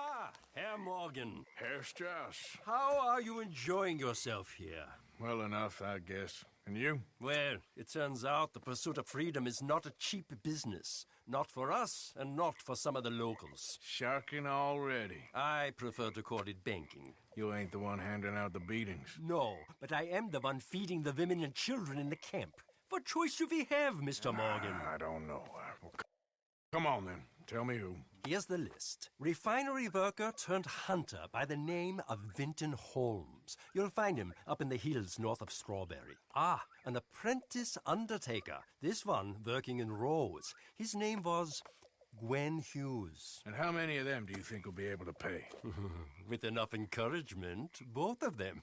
Ah, Herr Morgan. Herr Strauss. How are you enjoying yourself here? Well enough, I guess. And you? Well, it turns out the pursuit of freedom is not a cheap business. Not for us, and not for some of the locals. Sharking already. I prefer to call it banking. You ain't the one handing out the beatings. No, but I am the one feeding the women and children in the camp. What choice do we have, Mr. Morgan? I don't know. Well, come on, then. Tell me who. Here's the list. Refinery worker turned hunter by the name of Vinton Holmes. You'll find him up in the hills north of Strawberry. Ah, an apprentice undertaker. This one working in Rhodes. His name was Gwen Hughes. And how many of them do you think will be able to pay? With enough encouragement, both of them.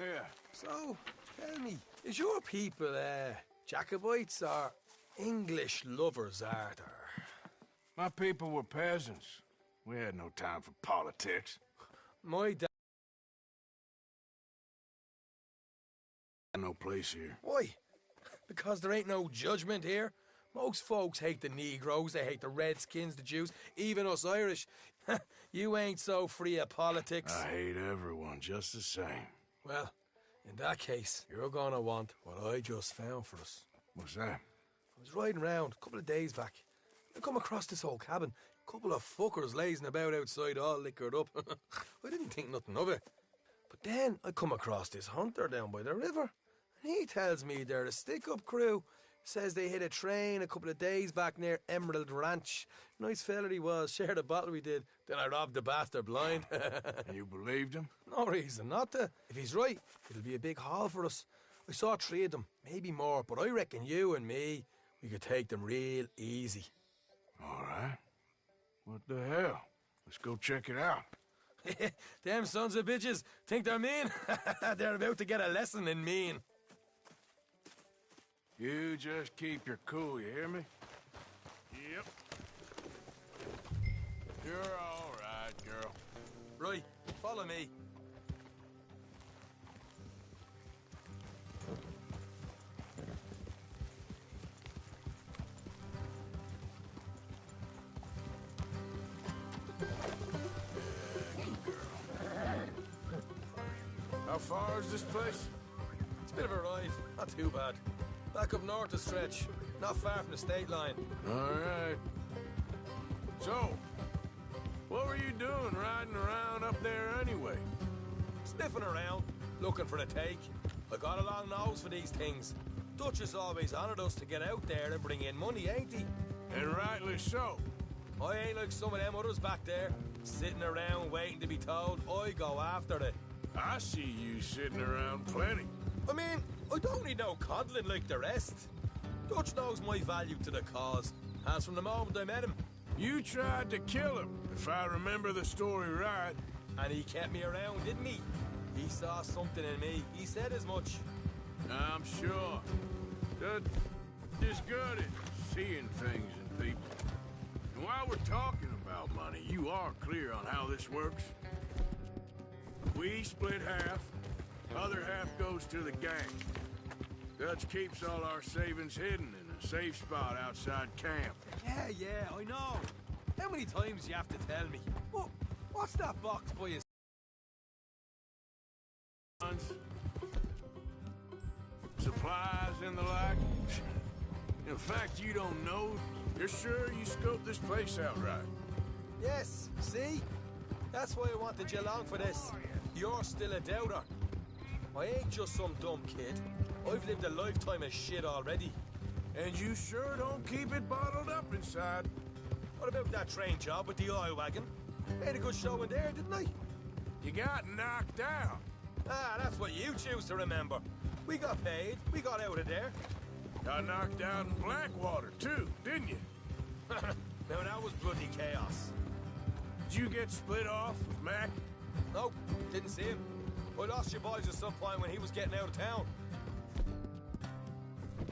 Yeah. So, tell me, is your people, Jacobites or English lovers, Arthur? My people were peasants. We had no time for politics. My dad... No place here. Why? Because there ain't no judgment here? Most folks hate the Negroes, they hate the Redskins, the Jews, even us Irish. You ain't so free of politics. I hate everyone just the same. Well, in that case, you're gonna want what I just found for us. What's that? I was riding around a couple of days back. I come across this old cabin. A couple of fuckers lazing about outside all liquored up. I didn't think nothing of it. But then I come across this hunter down by the river. And he tells me they're a stick-up crew. Says they hit a train a couple of days back near Emerald Ranch. Nice fella he was, shared a bottle we did. Then I robbed the bastard blind. You believed him? No reason not to. If he's right, it'll be a big haul for us. I saw 3 of them, maybe more, but I reckon you and me, we could take them real easy. All right. What the hell? Let's go check it out. Them sons of bitches think they're mean. They're about to get a lesson in mean. You just keep your cool, you hear me? Yep. You're all right, girl. Right, follow me. How far is this place? It's a bit of a ride, not too bad. Back up north a stretch, not far from the state line. All right. So, what were you doing riding around up there anyway? Sniffing around, looking for a take. I got a long nose for these things. Dutch has always honoured us to get out there and bring in money, ain't he? And rightly so. I ain't like some of them others back there, sitting around waiting to be told. I go after it. I see you sitting around plenty. I mean, I don't need no coddling like the rest. Dutch knows my value to the cause, as from the moment I met him. You tried to kill him, if I remember the story right. And he kept me around, didn't he? He saw something in me. He said as much. I'm sure. Just good at seeing things in people. And while we're talking about money, you are clear on how this works? We split half. Other half goes to the gang. Dutch keeps all our savings hidden in a safe spot outside camp. Yeah, I know. How many times do you have to tell me? What's that box by his... Supplies and the like. In fact, you don't know. You're sure you scoped this place out right? Yes, see? That's why I wanted you along for this. You're still a doubter. I ain't just some dumb kid. I've lived a lifetime of shit already. And you sure don't keep it bottled up inside. What about that train job with the oil wagon? Made a good show in there, didn't I? You got knocked out. Ah, that's what you choose to remember. We got paid. We got out of there. Got knocked out in Blackwater, too, didn't you? Now, that was bloody chaos. Did you get split off with Mac? Nope, didn't see him. I lost your boys at some point when he was getting out of town.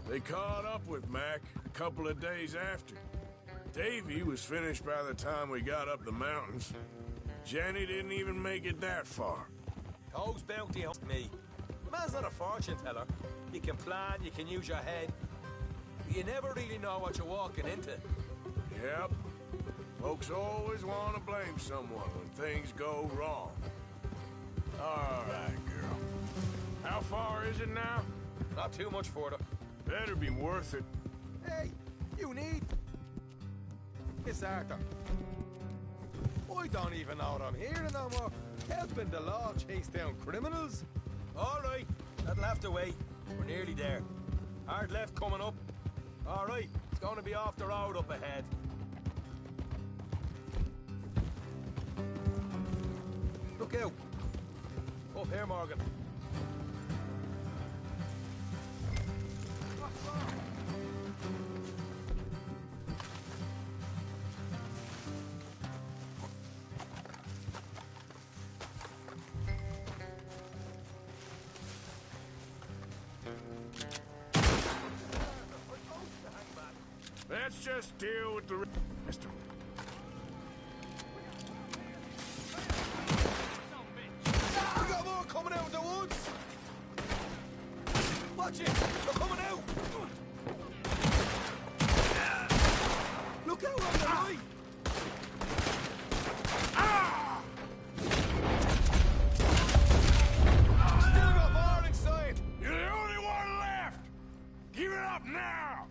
They caught up with Mac a couple of days after. Davy was finished by the time we got up the mountains. Jenny didn't even make it that far. Those bounty hunters me. Man's not a fortune teller. You can plan, you can use your head. But you never really know what you're walking into. Yep. Folks always want to blame someone when things go wrong. All right, girl. How far is it now? Not too much further. Better be worth it. Hey, you need... Miss Arthur. I don't even know what I'm hearing no more. Helping the law chase down criminals? All right, that'll have to wait. We're nearly there. Hard left coming up. All right, it's going to be off the road up ahead. Look out. Up here, Morgan. Let's just deal with the... Mister. We got more coming out of the woods! Watch it! They're coming out! Look out on the right! Still got more inside! You're the only one left! Give it up now!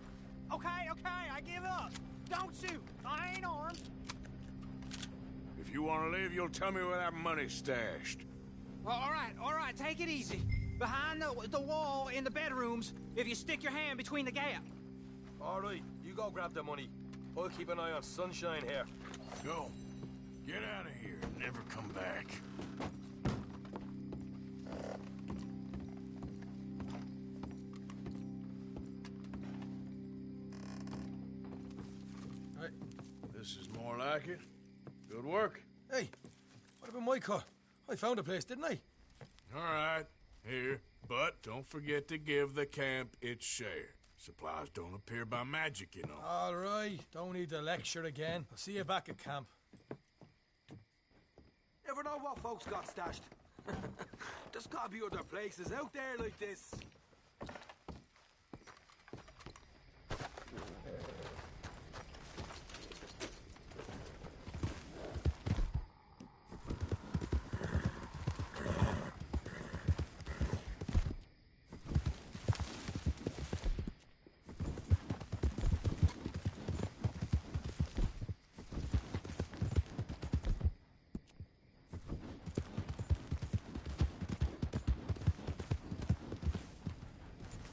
Okay, I give up. Don't shoot. I ain't armed. If you want to live, you'll tell me where that money's stashed. Well, all right, take it easy. Behind the wall in the bedrooms, if you stick your hand between the gap. All right, you go grab the money. I'll keep an eye on Sunshine here. Go. Get out of here and never come back. Right. This is more like it. Good work. Hey, what about my car? I found a place, didn't I? All right, here. But don't forget to give the camp its share. Supplies don't appear by magic, you know. All right, don't need the lecture again. I'll see you back at camp. Never know what folks got stashed. There's gotta be other places out there like this.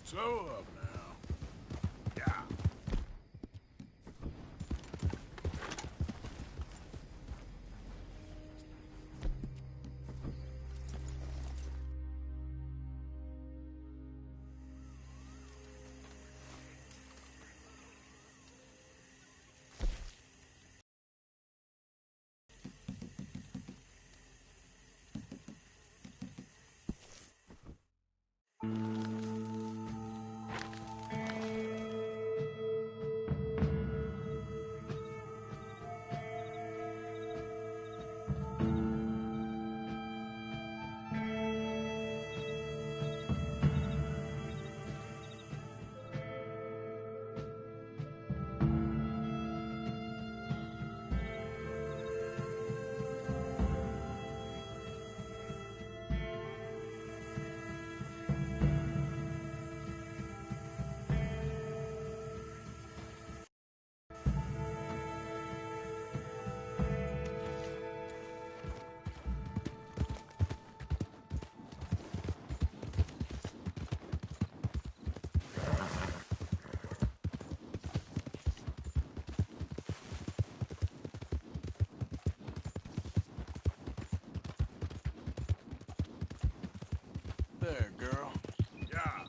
Slow up now. Yeah. There, girl. Yeah.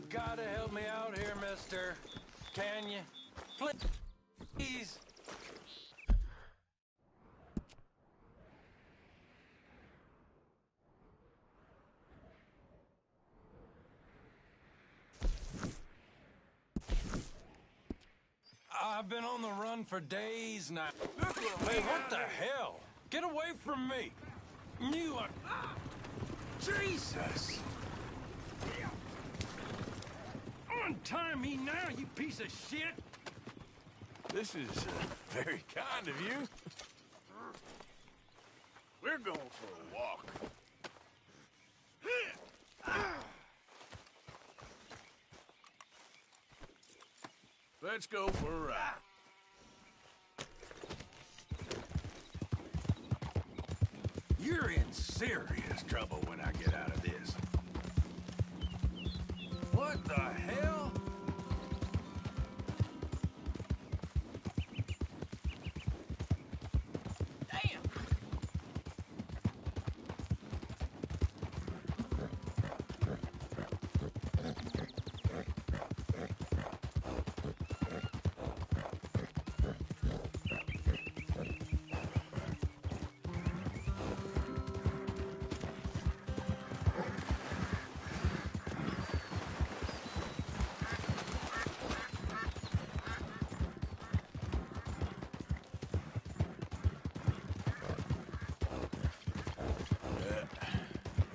gotta help me out here, mister. Can you? Please. I've been on the run for days now. Hey, what the hell? Get away from me! You are... Jesus! Untie me now, you piece of shit! This is very kind of you. We're going for a walk. Let's go for a ride. You're in serious trouble when I get out of this. What the hell? Damn!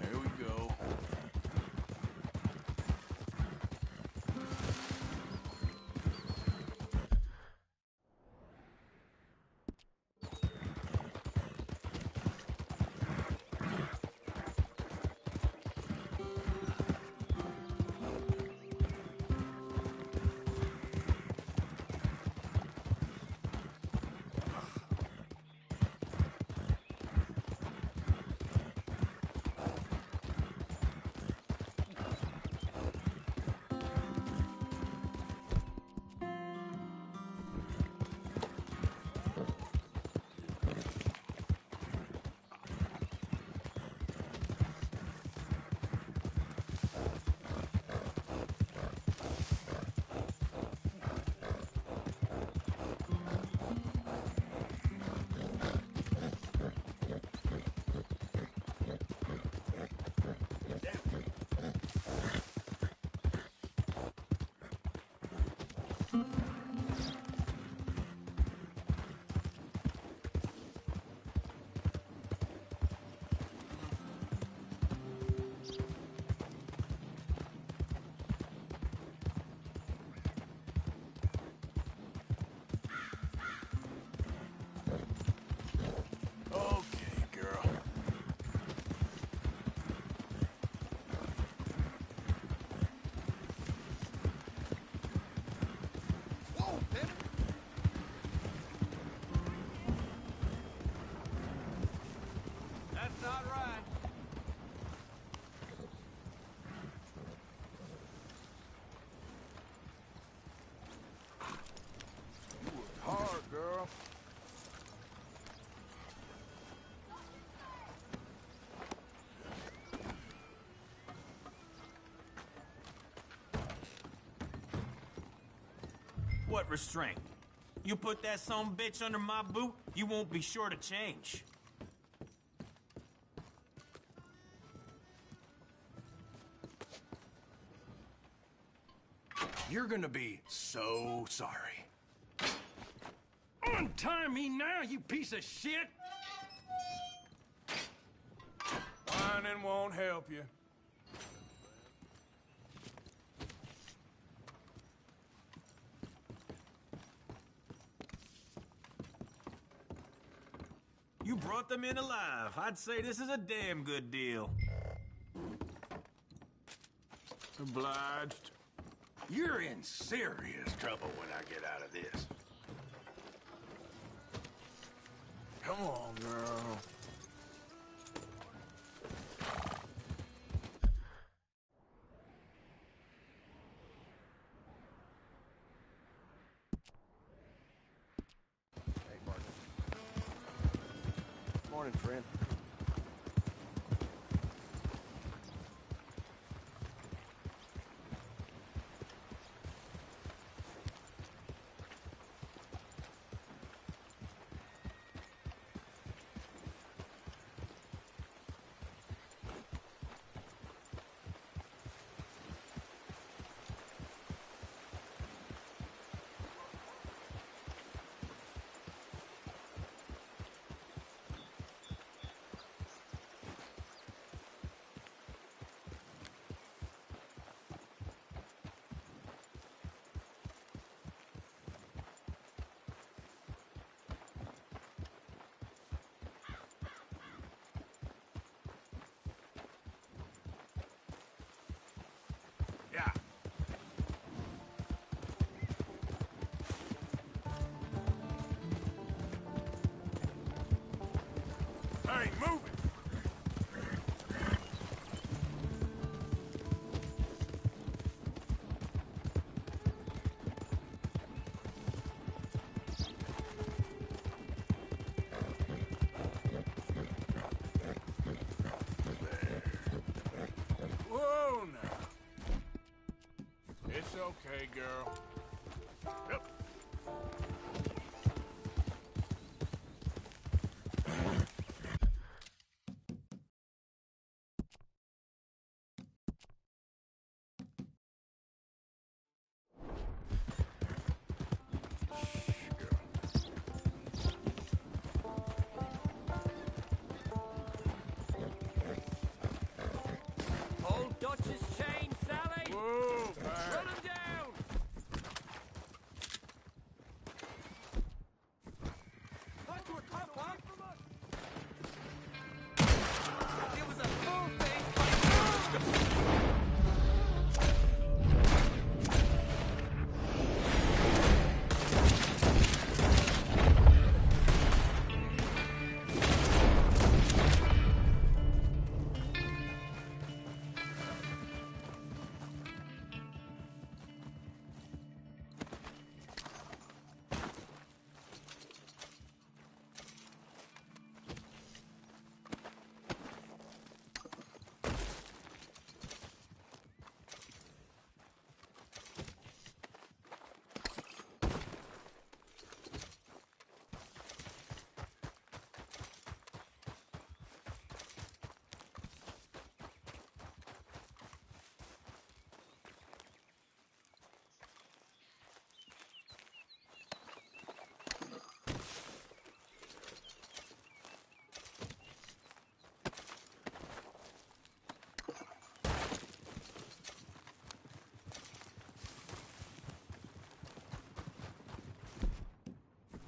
There we go. Okay, girl. Whoa, man! That's not right. You worked hard, girl. What restraint? You put that son bitch under my boot, you won't be sure to change. You're gonna be so sorry. Untie me now, you piece of shit! Whining won't help you. You brought them in alive. I'd say this is a damn good deal. Obliged. You're in serious trouble when I get out of this. Come on, girl. Morning, friend. okay, girl. Yep. Old Dutch's chain, Sally! Whoa, Run man. him down! It was a full thing!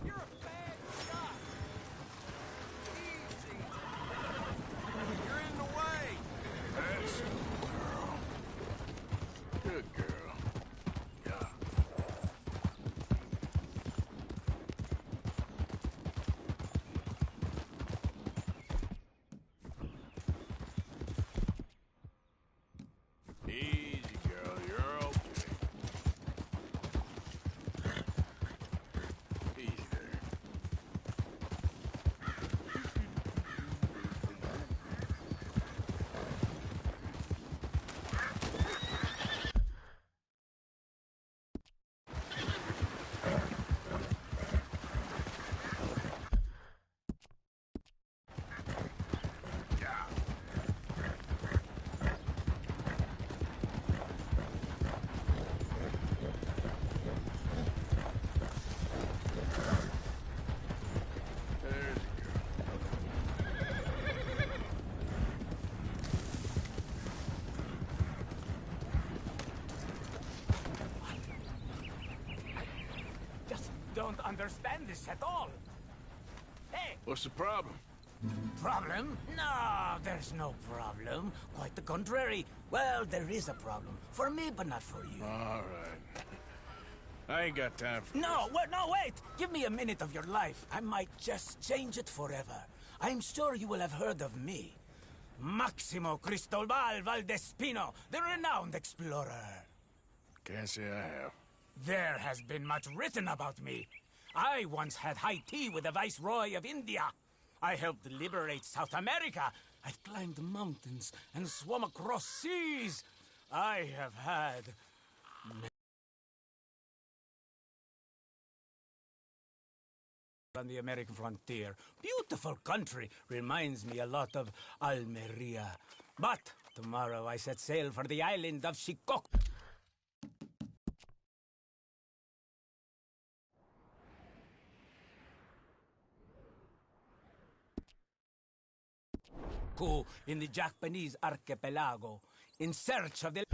You're a bad shot! Easy! You're in the way! That's girl. Good girl. Yeah. Easy, girl. You're okay. Easy there. Yeah. There's a girl. Just don't understand this at all. Hey, What's the problem? problem? No, there's no problem. Quite the contrary. Well, there is a problem. For me, but not for you. All right. I ain't got time for No, wait! Give me a minute of your life. I might just change it forever. I'm sure you will have heard of me. Maximo Cristobal Valdespino, the renowned explorer. Can't say I have. There has been much written about me. I once had high tea with the Viceroy of India. I helped liberate South America. I've climbed mountains and swum across seas. I have had on the American frontier. Beautiful country. Reminds me a lot of Almeria. But tomorrow I set sail for the island of Shikoku. In the Japanese archipelago, in search of the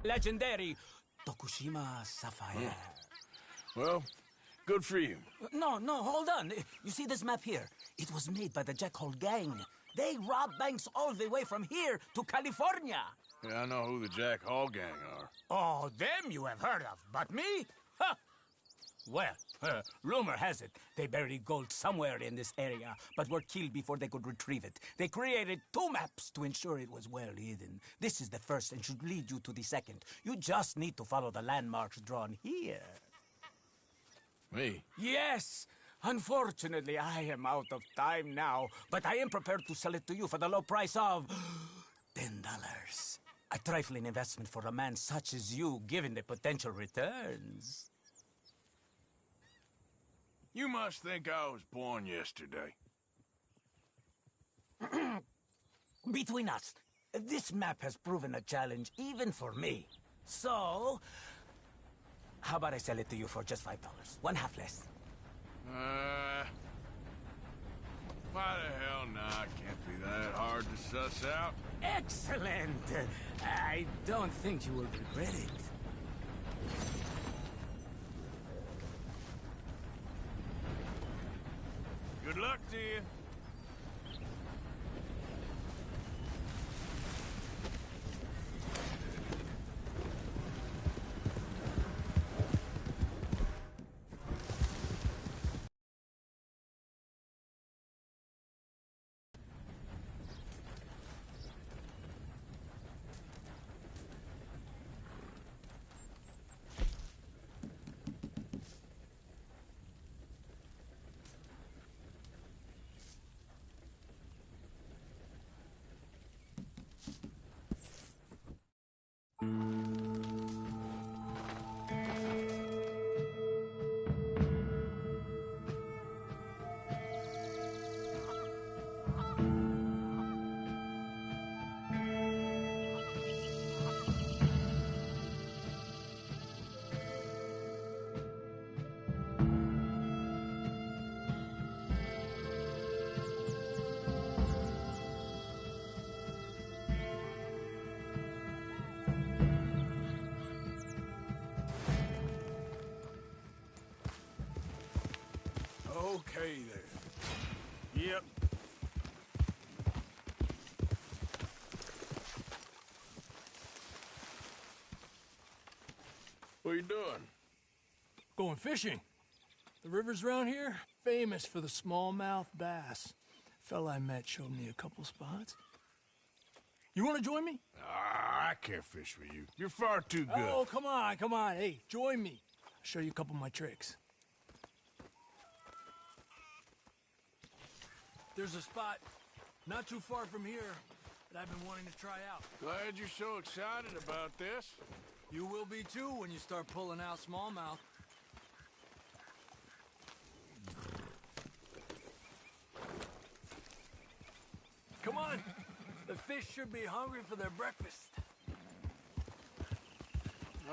legendary Tokushima Sapphire. Well, good for you. No, hold on. You see this map here? It was made by the Jackhole Gang. They rob banks all the way from here to California. Yeah, I know who the Jack Hall gang are. Oh, them you have heard of, but me? Huh. Well, rumor has it they buried gold somewhere in this area, but were killed before they could retrieve it. They created 2 maps to ensure it was well hidden. This is the first and should lead you to the second. You just need to follow the landmarks drawn here. Me? Yes! Unfortunately, I am out of time now, but I am prepared to sell it to you for the low price of $10. A trifling investment for a man such as you, given the potential returns. You must think I was born yesterday. Between us, this map has proven a challenge even for me. So, how about I sell it to you for just $5? One half less. Why the hell not? Can't be that hard to suss out. Excellent! I don't think you will regret it. Good luck to you. Okay, then. Yep. What are you doing? Going fishing. The rivers around here, famous for the smallmouth bass. Fella I met showed me a couple spots. You want to join me? I can't fish with you. You're far too good. Oh, come on, come on. Hey, join me. I'll show you a couple of my tricks. There's a spot not too far from here that I've been wanting to try out. Glad you're so excited about this. You will be too when you start pulling out smallmouth. Come on. The fish should be hungry for their breakfast.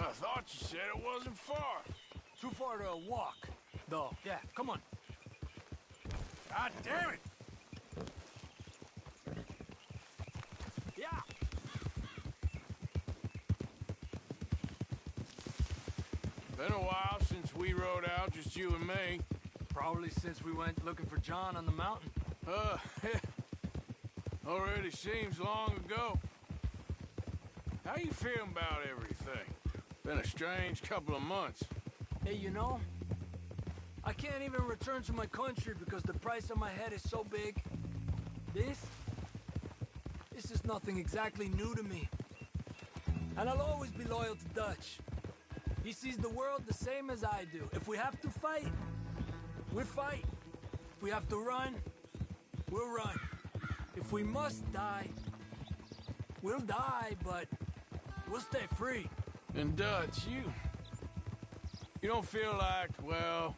I thought you said it wasn't far. Too far to walk, though. Yeah, come on. God damn it! Yeah. Been a while since we rode out, just you and me. Probably since we went looking for John on the mountain. Already seems long ago. How you feeling about everything? Been a strange couple of months. Hey, you know, I can't even return to my country because the price on my head is so big. This is nothing exactly new to me. And I'll always be loyal to Dutch. He sees the world the same as I do. If we have to fight, we fight. If we have to run, we'll run. If we must die, we'll die, but we'll stay free. And Dutch, you don't feel like, well,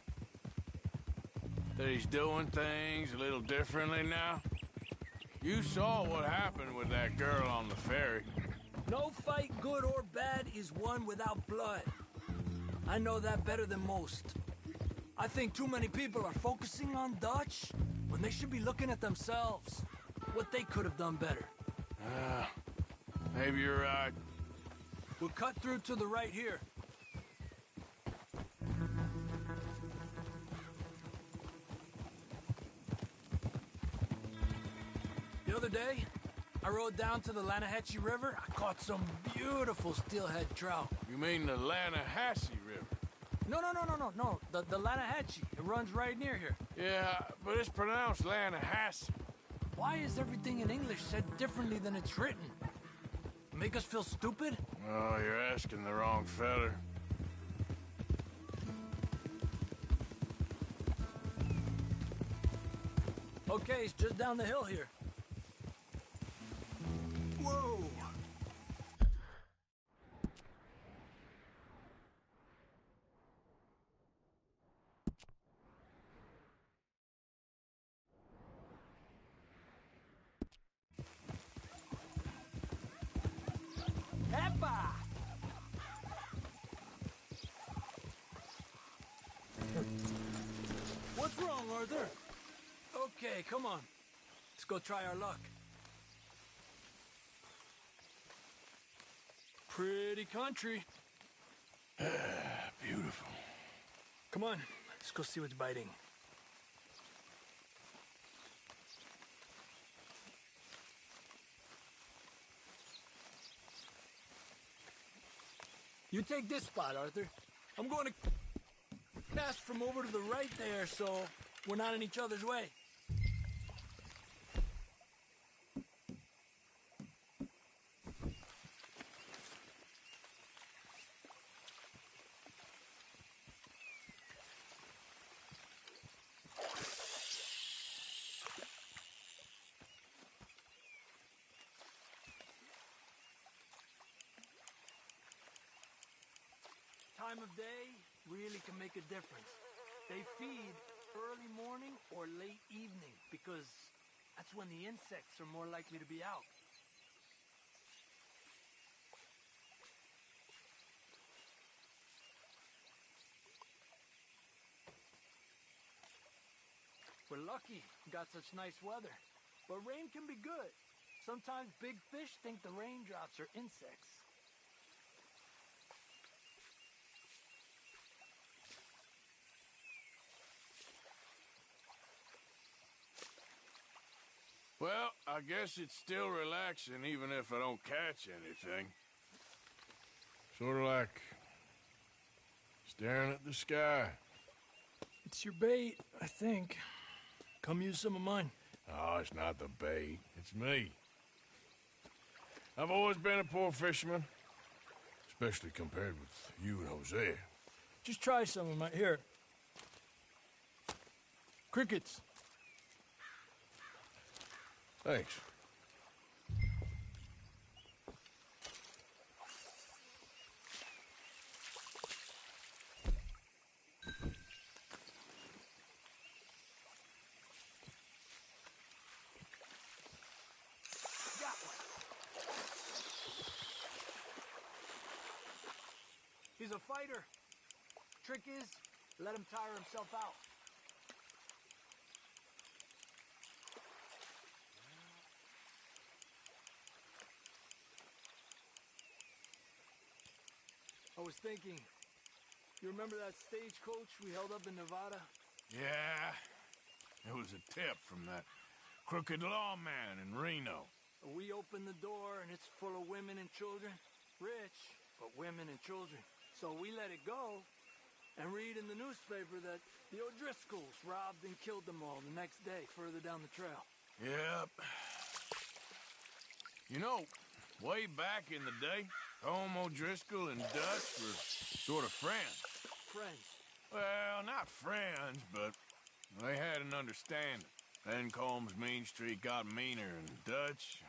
that he's doing things a little differently now? You saw what happened with that girl on the ferry. No fight, good or bad, is won without blood. I know that better than most. I think too many people are focusing on Dutch when they should be looking at themselves. What they could have done better. Maybe you're right. We'll cut through to the right here. The other day, I rode down to the Lanahatchee River. I caught some beautiful steelhead trout. You mean the Lanahatchee River? No. The Lanahatchee. It runs right near here. Yeah, but it's pronounced Lanahatchee. Why is everything in English said differently than it's written? Make us feel stupid? Oh, you're asking the wrong feller. Okay, it's just down the hill here. Whoa! wrong, Arthur? Okay, come on. Let's go try our luck. Pretty country. Beautiful. Come on, let's go see what's biting. You take this spot, Arthur. I'm going to cast from over to the right there, so we're not in each other's way. Time of day really can make a difference. They feed early morning or late evening because that's when the insects are more likely to be out. We're lucky we got such nice weather, but rain can be good. Sometimes big fish think the raindrops are insects. Well, I guess it's still relaxing even if I don't catch anything. Sort of like staring at the sky. It's your bait, I think. Come use some of mine. Oh, it's not the bait. It's me. I've always been a poor fisherman, especially compared with you and Jose. Just try some of mine. Here. Crickets. Thanks. Got one. He's a fighter. Trick is, let him tire himself out. I was thinking, you remember that stagecoach we held up in Nevada? Yeah, it was a tip from that crooked lawman in Reno. We opened the door and it's full of women and children. Rich, but women and children. So we let it go and read in the newspaper that the O'Driscolls robbed and killed them all the next day further down the trail. Yep. You know, way back in the day, Home O'Driscoll and Dutch were sort of friends. Friends? Well, not friends, but they had an understanding. Then Combs Mean Street got meaner, and Dutch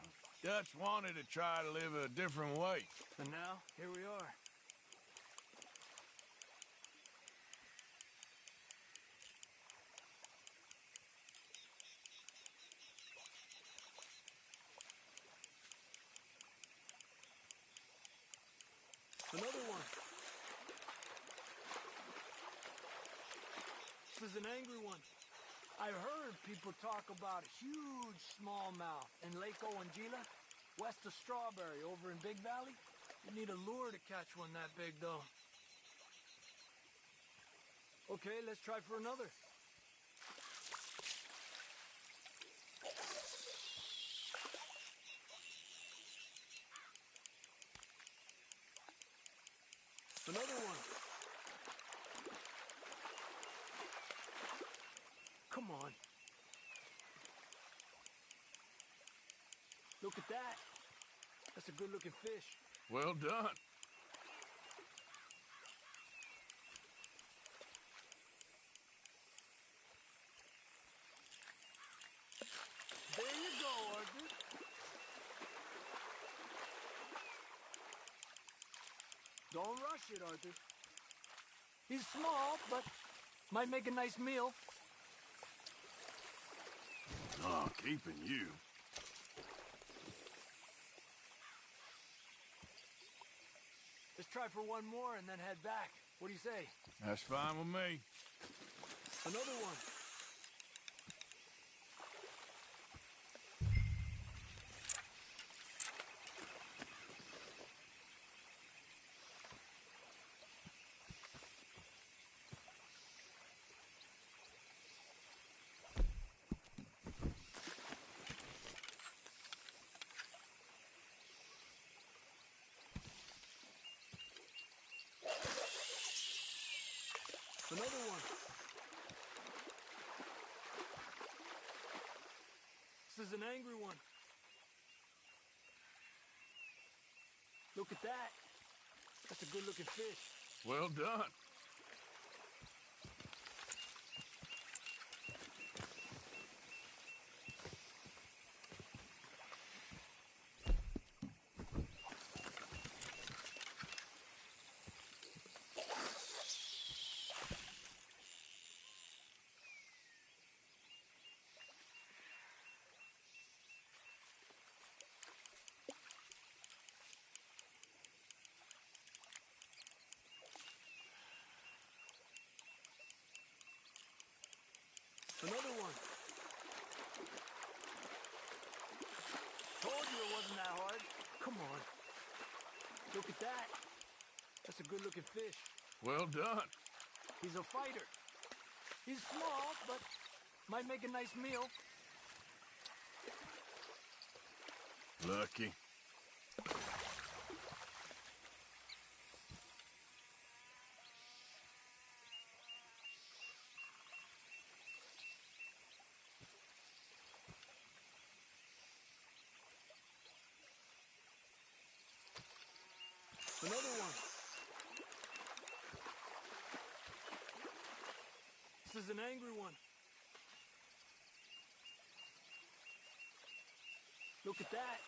wanted to try to live a different way. And now, here we are. Another one. This is an angry one. I've heard people talk about a huge smallmouth in Lake Owanjila, west of Strawberry, over in Big Valley. You need a lure to catch one that big, though. Okay, let's try for another. Another one. Come on. Look at that. That's a good-looking fish. Well done. There you go, Arthur. Don't rush it, Arthur. He's small, but might make a nice meal. Oh, keeping you. Let's try for one more and then head back. What do you say? That's fine with me. Another one. Another one. This is an angry one. Look at that. That's a good-looking fish. Well done. Another one. Told you it wasn't that hard. Come on. Look at that. That's a good-looking fish. Well done. He's a fighter. He's small, but might make a nice meal. Lucky. Another one. This is an angry one. Look at that.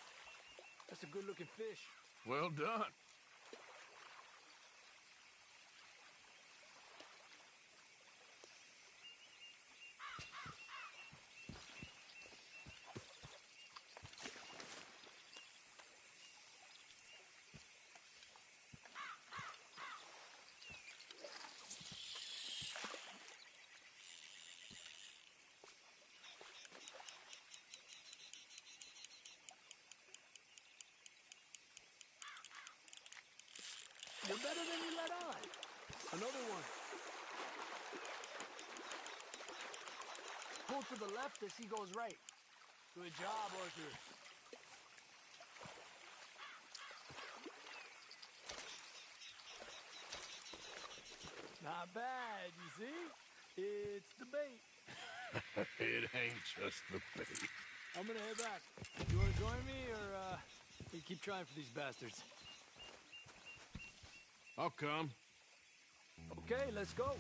That's a good-looking fish. Well done. You're better than you let on. Another one. Pull to the left as he goes right. Good job, Arthur. Not bad, you see? It's the bait. It ain't just the bait. I'm gonna head back. You wanna join me, or, you keep trying for these bastards? I'll come. Okay, let's go.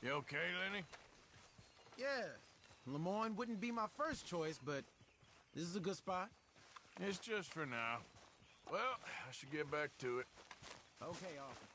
You okay, Lenny? Yeah, Lemoyne wouldn't be my first choice, but this is a good spot. It's just for now. Well, I should get back to it. Okay, Arthur.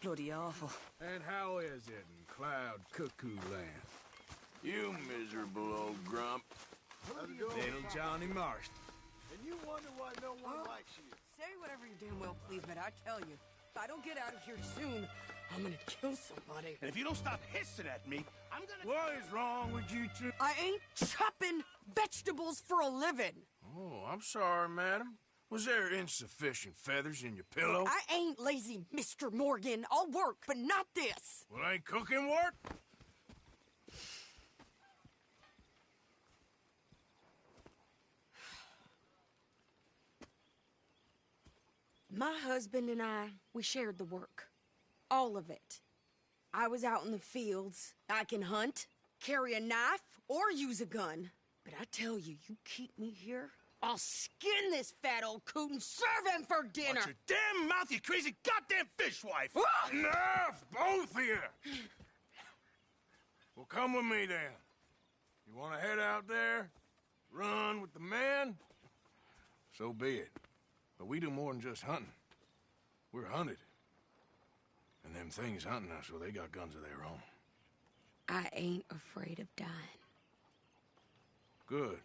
bloody awful. And how is it in Cloud Cuckoo Land? You miserable old grump. Little Johnny Marston. And you wonder why no one likes you. Say whatever you damn well please, but I tell you, if I don't get out of here soon, I'm gonna kill somebody. And if you don't stop hissing at me, I'm gonna... What is wrong with you two? I ain't chopping vegetables for a living. Oh, I'm sorry, madam. Was there insufficient feathers in your pillow? I ain't lazy, Mr. Morgan. I'll work, but not this. Well, ain't cooking work? My husband and I, we shared the work. All of it. I was out in the fields. I can hunt, carry a knife, or use a gun. But I tell you, you keep me here, I'll skin this fat old coot and serve him for dinner. Watch your damn mouth, you crazy goddamn fishwife! Enough, both of you! Well, come with me, then. You want to head out there? Run with the men? So be it. But we do more than just hunting. We're hunted. And them things hunting us, well, they got guns of their own. I ain't afraid of dying. Good.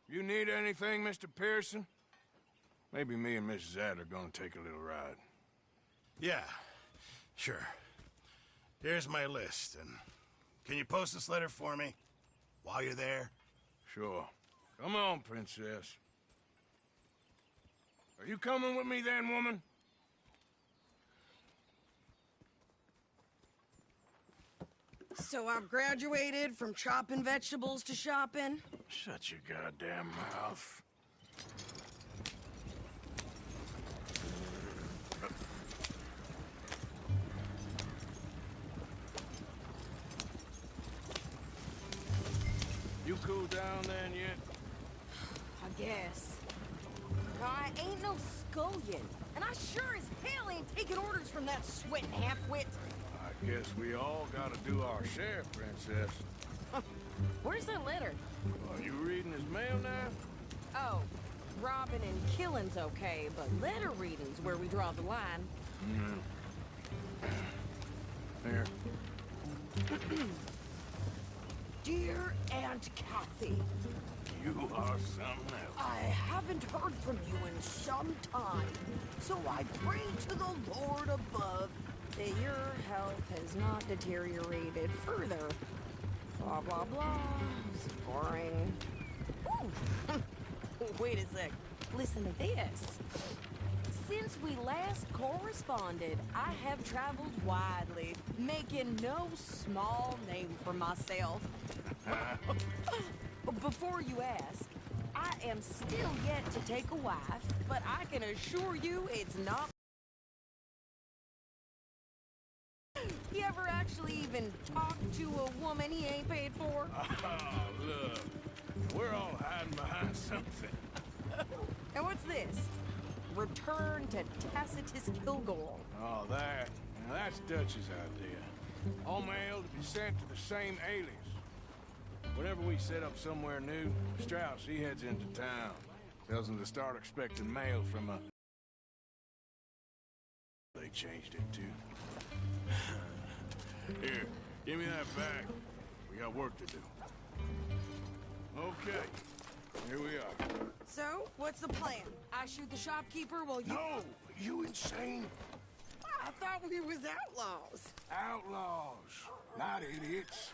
You need anything, Mr. Pearson? Maybe me and Mrs. Adler are gonna take a little ride. Yeah, sure. Here's my list, and can you post this letter for me while you're there? Sure. Come on, Princess. Are you coming with me then, woman? So I've graduated from chopping vegetables to shopping? Shut your goddamn mouth. You cool down then yet? I guess. I ain't no scullion, and I sure as hell ain't taking orders from that sweating half-wit. I guess we all gotta do our share, Princess. Where's that letter? Are you reading his mail now? Oh, robbing and killing's okay, but letter reading's where we draw the line. Here. Dear Aunt Kathy, You are something else. I haven't heard from you in some time, so I pray to the Lord above that your health has not deteriorated further. Blah, blah, blah. It's boring. Ooh. Wait a sec. Listen to this. Since we last corresponded, I have traveled widely, making no small name for myself. Before you ask, I am still yet to take a wife, but I can assure you it's not. You ever actually even talk to a woman he ain't paid for? Oh, look. We're all hiding behind something. And what's this? Return to Tacitus Kilgore. Oh, that. Now, that's Dutch's idea. All mail to be sent to the same alias. Whenever we set up somewhere new, Strauss, he heads into town. Tells them to start expecting mail from a... They changed it, too. Here, give me that back. We got work to do. Okay, here we are. So, what's the plan? I shoot the shopkeeper while you... No! You insane? I thought we was outlaws. Outlaws, not idiots.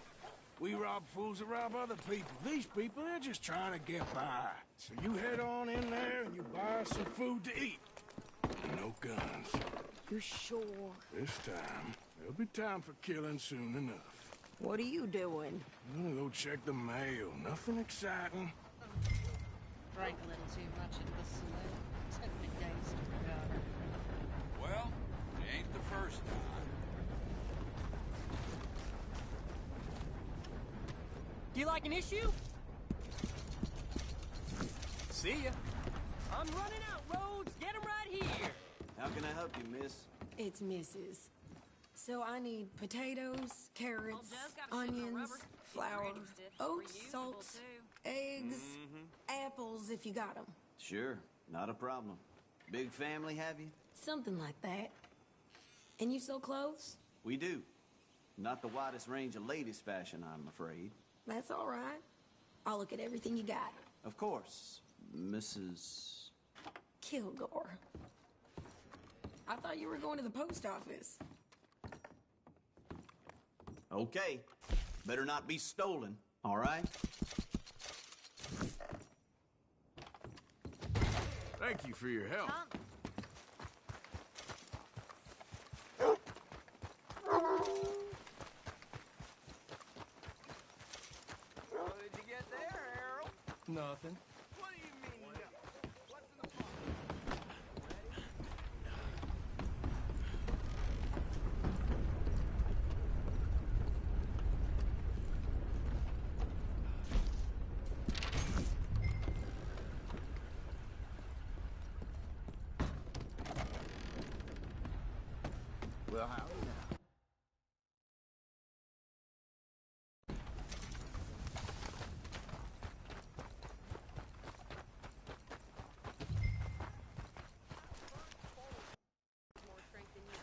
We rob fools that rob other people. These people, they're just trying to get by. So you head on in there and you buy us some food to eat. No guns. You're sure? This time, there'll be time for killing soon enough. What are you doing? I'm gonna go check the mail. Nothing exciting. Drank a little too much at the saloon. Took me days to recover. Well, it ain't the first time. You like an issue? See ya. I'm running out, Rhodes. Get him right here. How can I help you, miss? It's Mrs. So I need potatoes, carrots, onions, flour, oats, salts, eggs, apples if you got them. Sure, not a problem. Big family, have you? Something like that. And you sell clothes? We do. Not the widest range of ladies' fashion, I'm afraid. That's all right. I'll look at everything you got. Of course, Mrs. Kilgore. I thought you were going to the post office. Okay. Better not be stolen, all right? Thank you for your help. What did you get there, Harold? Nothing. What do you mean, no? What's in the pot? Well, howdy now. More strength than you.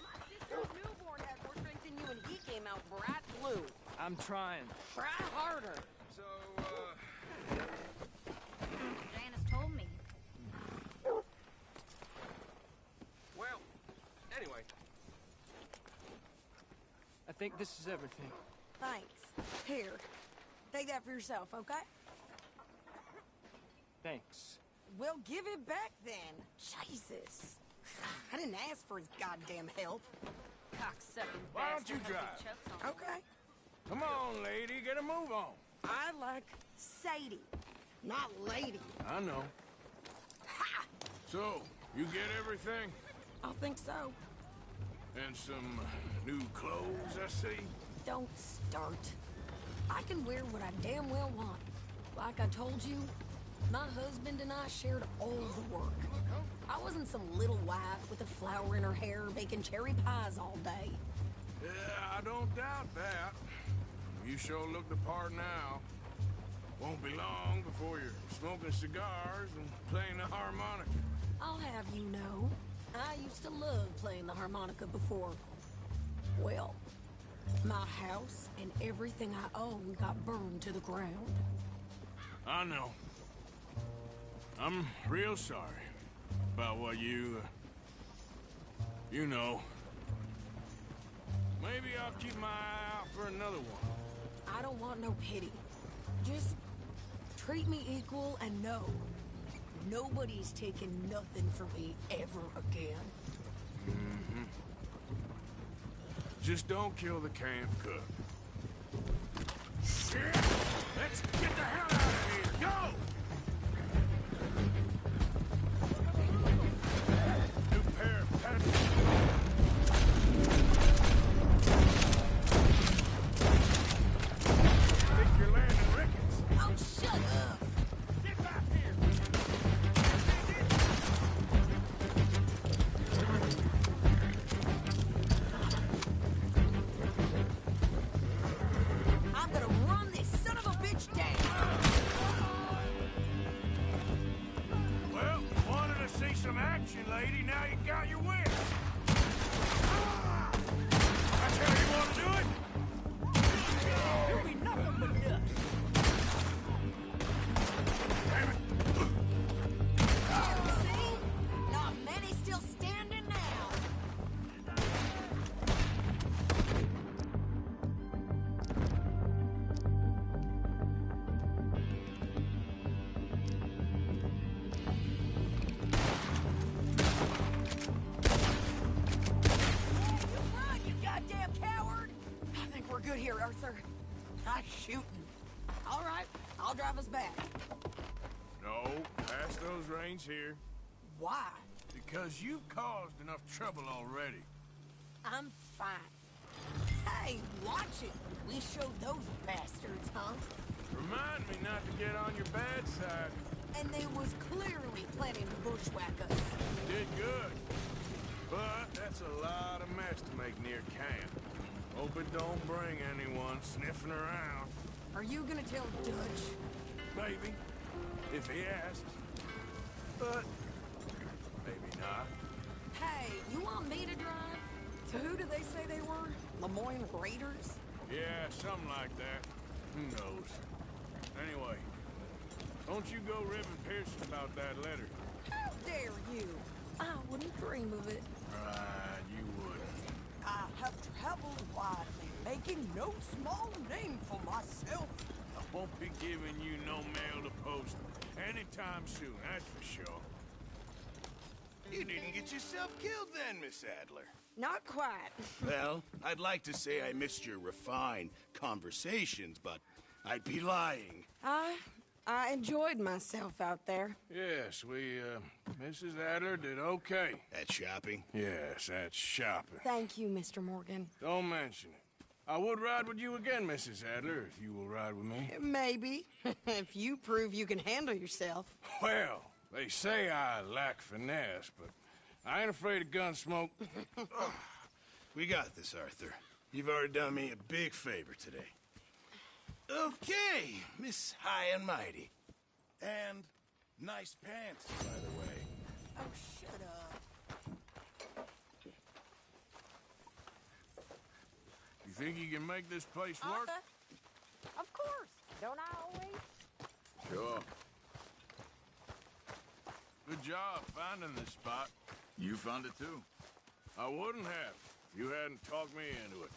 My sister's newborn had more strength than you, and he came out bright blue. I'm trying. Try harder. So, Janice told me. Well, anyway. I think this is everything. Thanks. Here. Take that for yourself, okay? Thanks. Well, give it back then. Jesus. I didn't ask for his goddamn help. Cocksucking Why don't you bastard drive? has the chucks on. Okay. Come on, lady, get a move on. I like Sadie, not lady. I know. Ha! So, you get everything? I think so. And some new clothes, I see? Don't start. I can wear what I damn well want. Like I told you, my husband and I shared all the work. I wasn't some little wife with a flower in her hair baking cherry pies all day. Yeah, I don't doubt that. You sure look the part now. Won't be long before you're smoking cigars and playing the harmonica. I'll have you know, I used to love playing the harmonica before. Well, my house and everything I own got burned to the ground. I know. I'm real sorry about what you know. Maybe I'll keep my eye out for another one. I don't want no pity. Just treat me equal and know nobody's taking nothing from me ever again. Mm-hmm. Just don't kill the camp cook. Shit! Let's get the hell out of here! Go! New pair of pants. Think you're landing rickets? Oh, shut up! Get back here! I'm gonna run this son of a bitch down! Well, you wanted to see some action, lady. Now you got your wish. That's how you want to do it? You'll be nothing but dust. Damn it. See? Not many still standing now. Run, you goddamn coward! I think we're good here, Arthur. Nice shooting. All right, I'll drive us back. No, pass those reins here. Why? Because you've caused enough trouble already. I'm fine. Hey, watch it. We showed those bastards, huh? Remind me not to get on your bad side. And they was clearly planning to bushwhack us. Did good. But that's a lot of mess to make near camp. Hope it don't bring anyone sniffing around. Are you gonna tell Dutch? Maybe. If he asks. But maybe not. Hey, you want me to drive? So who did they say they were? Lemoyne Raiders? Yeah, something like that. Who knows? Anyway, don't you go ribbing Pearson about that letter. How dare you? I wouldn't dream of it. Right, you wouldn't. I have traveled widely, making no small name for myself. I won't be giving you no mail to post anytime soon, that's for sure. You didn't get yourself killed then, Miss Adler. Not quite. Well, I'd like to say I missed your refined conversations, but I'd be lying. I enjoyed myself out there. Yes, Mrs. Adler did okay. At shopping? Yes, that's shopping. Thank you, Mr. Morgan. Don't mention it. I would ride with you again, Mrs. Adler, if you will ride with me. Maybe, if you prove you can handle yourself. Well, they say I lack finesse, but I ain't afraid of gun smoke. We got this, Arthur. You've already done me a big favor today. Okay, Miss High and Mighty. And nice pants, by the way. Oh, shut up. You think you can make this place work? Of course. Don't I always? Sure. Good job finding this spot. You found it too. I wouldn't have if you hadn't talked me into it.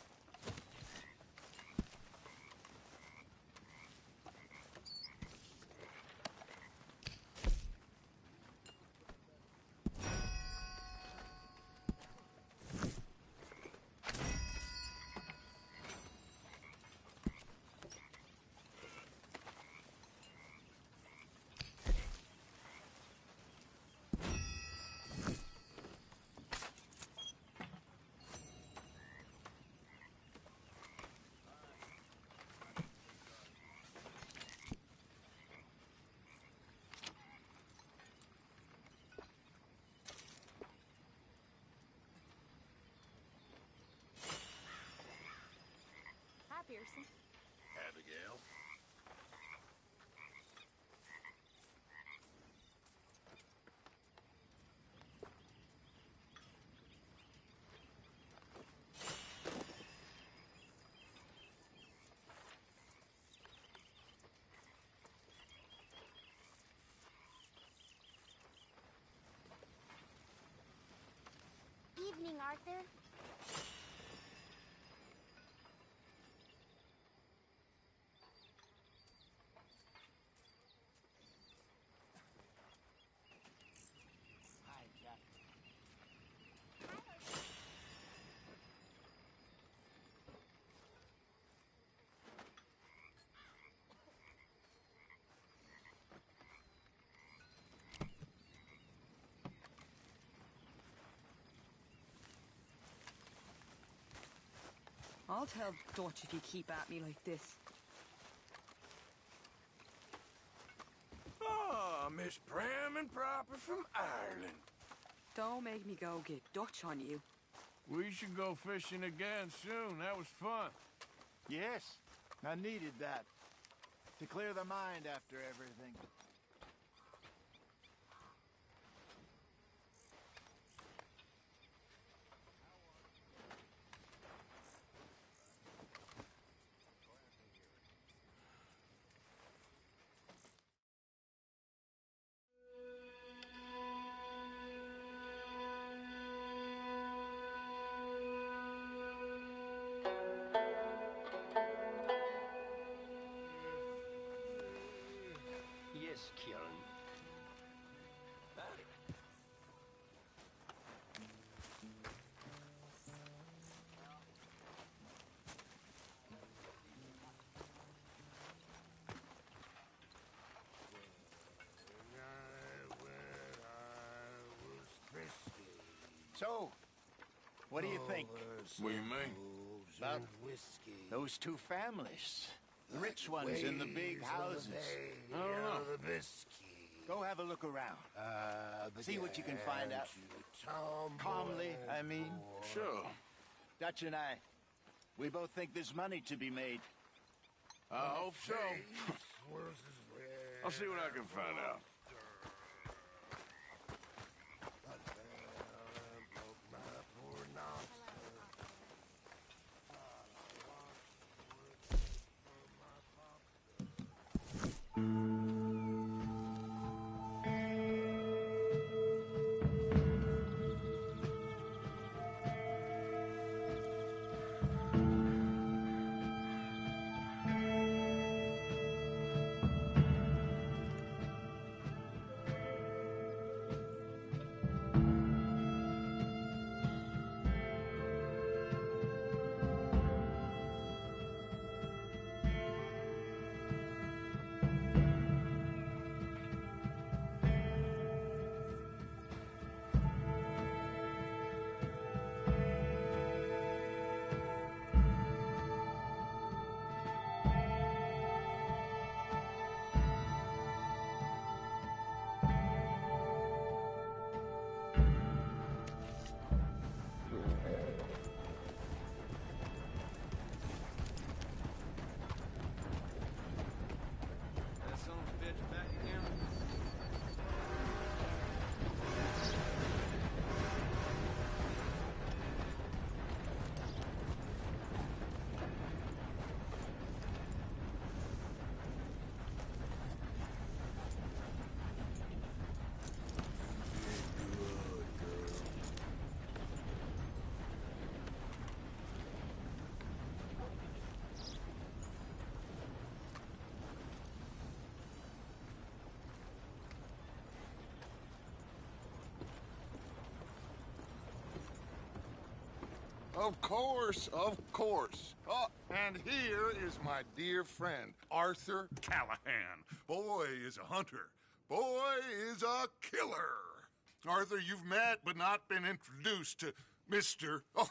Pearson. Abigail. Evening, Arthur. I'll tell Dutch if you keep at me like this. Ah, Miss Prim and Proper from Ireland. Don't make me go get Dutch on you. We should go fishing again soon. That was fun. Yes, I needed that. To clear the mind after everything. Yes, Kieran. So, what do you think? What do you mean? About those two families. The rich ones in the big houses. I don't know. Go have a look around. See what you can find out. Calmly, I mean. Sure. Dutch and I, we both think there's money to be made. I hope so. I'll see what I can find out. Of course, of course. Oh, and here is my dear friend, Arthur Callahan. Boy is a hunter. Boy is a killer. Arthur, you've met but not been introduced to Mr. Oh,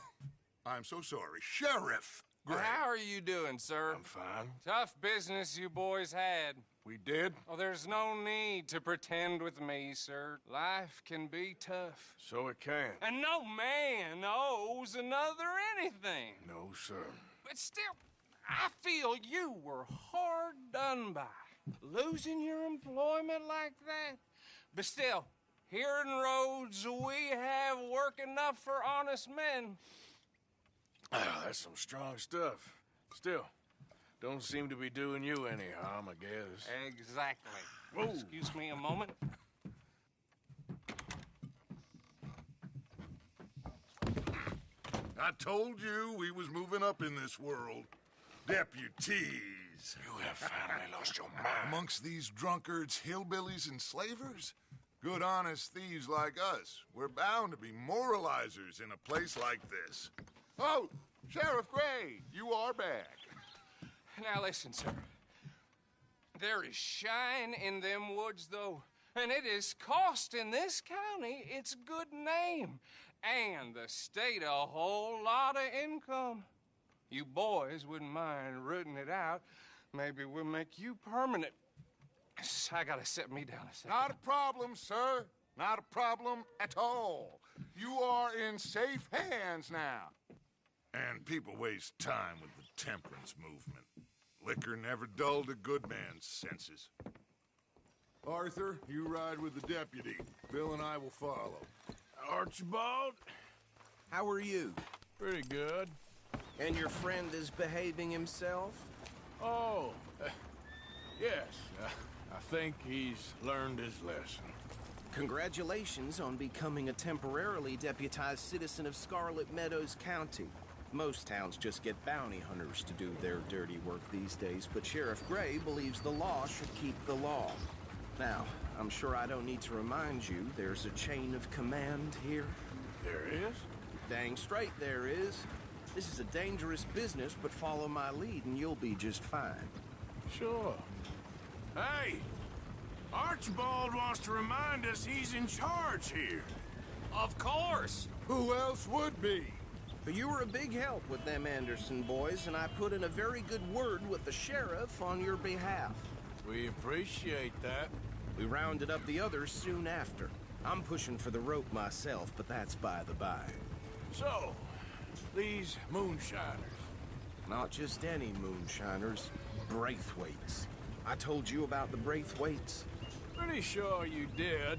I'm so sorry, Sheriff Gray. How are you doing, sir? I'm fine. Tough business you boys had. We did? Oh, there's no need to pretend with me, sir. Life can be tough. So it can. And no man owes another anything. No, sir. But still, I feel you were hard done by. Losing your employment like that. But still, here in Rhodes, we have work enough for honest men. Ah, that's some strong stuff. Still, don't seem to be doing you any harm, I guess. Exactly. Whoa. Excuse me a moment. I told you we was moving up in this world. Deputies. You have finally lost your mind. Amongst these drunkards, hillbillies, and slavers? Good, honest thieves like us. We're bound to be moralizers in a place like this. Oh, Sheriff Gray, you are back. Now listen, sir. There is shine in them woods, though, and it is costing this county its good name and the state a whole lot of income. You boys wouldn't mind rooting it out. Maybe we'll make you permanent. I gotta set me down a second. Not a problem, sir. Not a problem at all. You are in safe hands now. And people waste time with the temperance movement. Liquor never dulled a good man's senses. Arthur, you ride with the deputy. Bill and I will follow. Archibald? How are you? Pretty good. And your friend is behaving himself? Oh, yes. I think he's learned his lesson. Congratulations on becoming a temporarily deputized citizen of Scarlet Meadows County. Most towns just get bounty hunters to do their dirty work these days, but Sheriff Gray believes the law should keep the law. Now, I'm sure I don't need to remind you there's a chain of command here. There is? Dang straight there is. This is a dangerous business, but follow my lead and you'll be just fine. Sure. Hey! Archibald wants to remind us he's in charge here. Of course! Who else would be? But you were a big help with them Anderson boys, and I put in a very good word with the sheriff on your behalf. We appreciate that. We rounded up the others soon after. I'm pushing for the rope myself, but that's by the by. So, these moonshiners. Not just any moonshiners, Braithwaites. I told you about the Braithwaites? Pretty sure you did.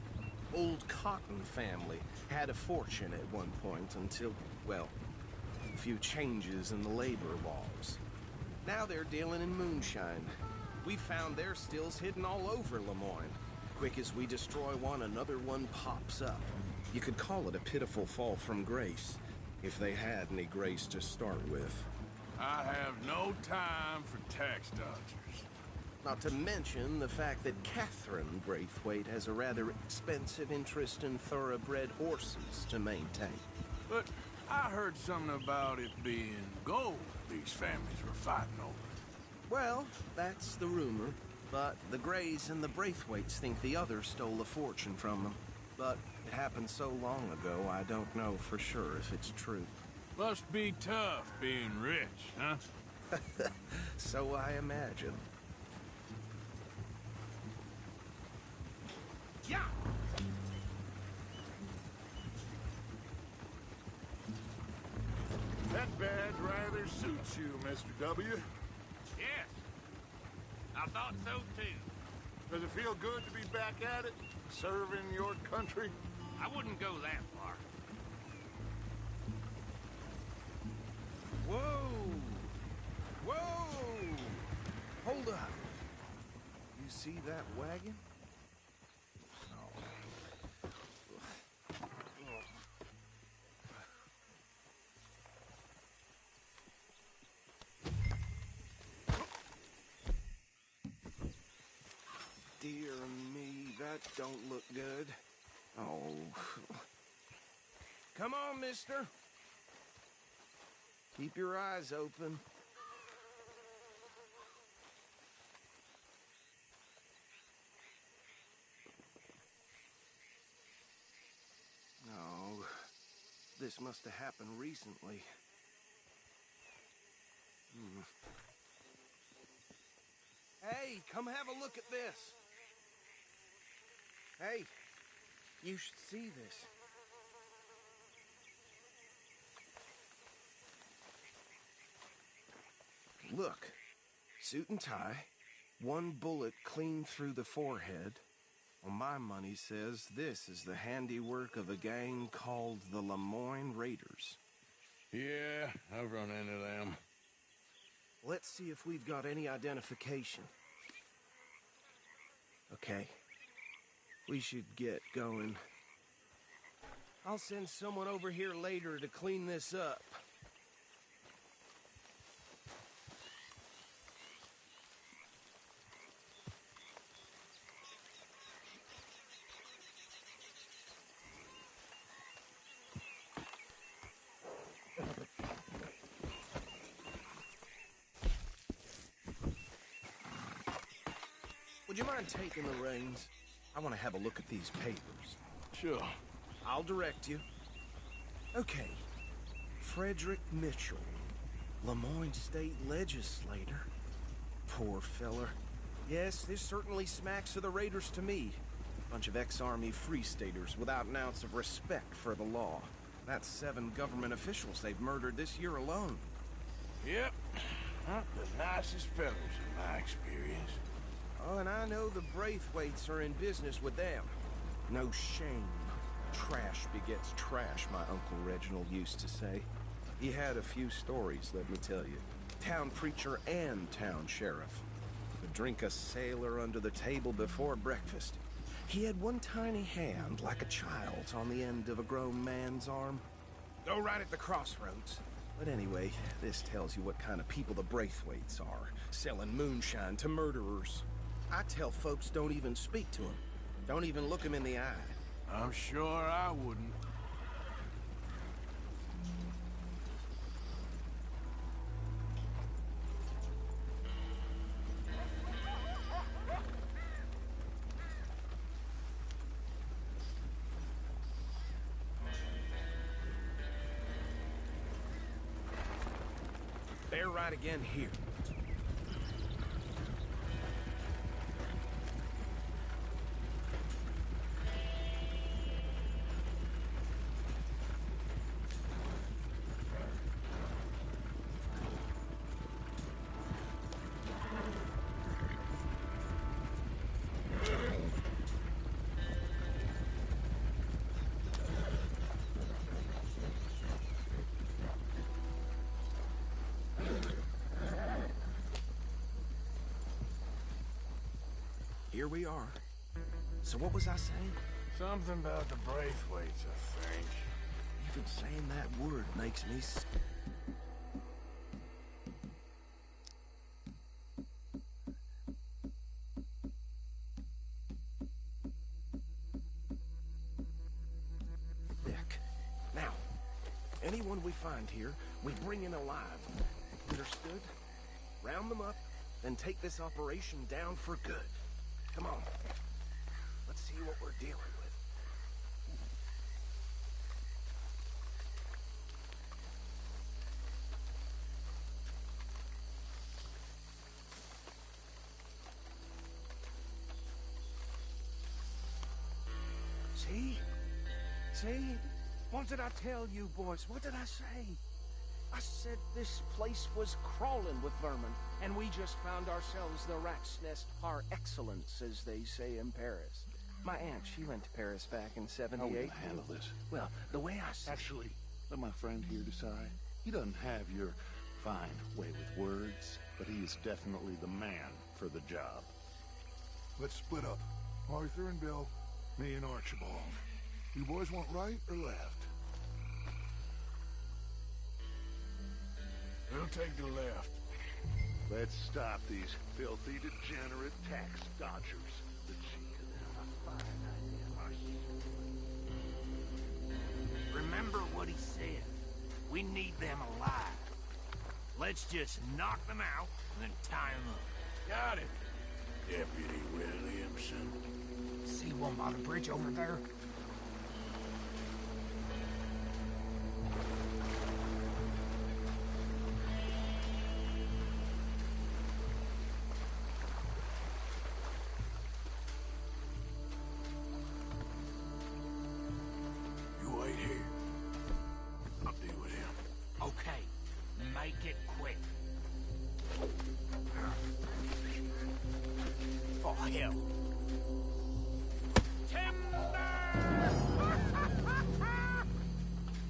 Old Cotton family had a fortune at one point until, well, a few changes in the labor laws. Now they're dealing in moonshine. We found their stills hidden all over Lemoyne. Quick as we destroy one, another one pops up. You could call it a pitiful fall from grace, if they had any grace to start with. I have no time for tax dodgers. Not to mention the fact that Catherine Braithwaite has a rather expensive interest in thoroughbred horses to maintain. But I heard something about it being gold these families were fighting over. Well, that's the rumor. But the Grays and the Braithwaites think the others stole a fortune from them. But it happened so long ago, I don't know for sure if it's true. Must be tough being rich, huh? So I imagine. Yeah! That badge rather suits you, Mr. W. Yes. I thought so, too. Does it feel good to be back at it? Serving your country? I wouldn't go that far. Whoa! Whoa! Hold up. You see that wagon? Dear me, that don't look good. Oh. Come on, mister. Keep your eyes open. Oh, this must have happened recently. Hey, come have a look at this. Hey, you should see this. Look, suit and tie, one bullet clean through the forehead. Well, my money says this is the handiwork of a gang called the Lemoyne Raiders. Yeah, I've run into them. Let's see if we've got any identification. Okay. We should get going. I'll send someone over here later to clean this up. Would you mind taking the reins? I want to have a look at these papers. Sure. I'll direct you. Okay. Frederick Mitchell, Lemoyne State Legislator. Poor feller. Yes, this certainly smacks of the Raiders to me. Bunch of ex-Army Free Staters without an ounce of respect for the law. That's 7 government officials they've murdered this year alone. Yep. Not the nicest fellas in my experience. Oh, and I know the Braithwaites are in business with them. No shame. Trash begets trash, my Uncle Reginald used to say. He had a few stories, let me tell you. Town preacher and town sheriff. Would drink a sailor under the table before breakfast. He had one tiny hand, like a child's, on the end of a grown man's arm. Go right at the crossroads. But anyway, this tells you what kind of people the Braithwaites are. Selling moonshine to murderers. I tell folks don't even speak to him. Don't even look him in the eye. I'm sure I wouldn't. They're right again here. Here we are. So what was I saying? Something about the Braithwaites, I think. Even saying that word makes me... sick. Now, anyone we find here, we bring in alive. Understood? Round them up, then take this operation down for good. Come on. Let's see what we're dealing with. See? See? What did I tell you, boys? What did I say? I said this place was crawling with vermin, and we just found ourselves the rat's nest par excellence, as they say in Paris. My aunt, she went to Paris back in '78. How are we gonna handle this? Well, the way I see... Actually, let my friend here decide. He doesn't have your fine way with words, but he is definitely the man for the job. Let's split up. Arthur and Bill, me and Archibald. You boys want right or left? We'll take the left. Let's stop these filthy, degenerate tax dodgers. The cheek of them, a fine idea. Remember what he said. We need them alive. Let's just knock them out and then tie them up. Got it, Deputy Williamson. See one by the bridge over there? You wait here. I'll deal with him. Okay, make it quick. For hell.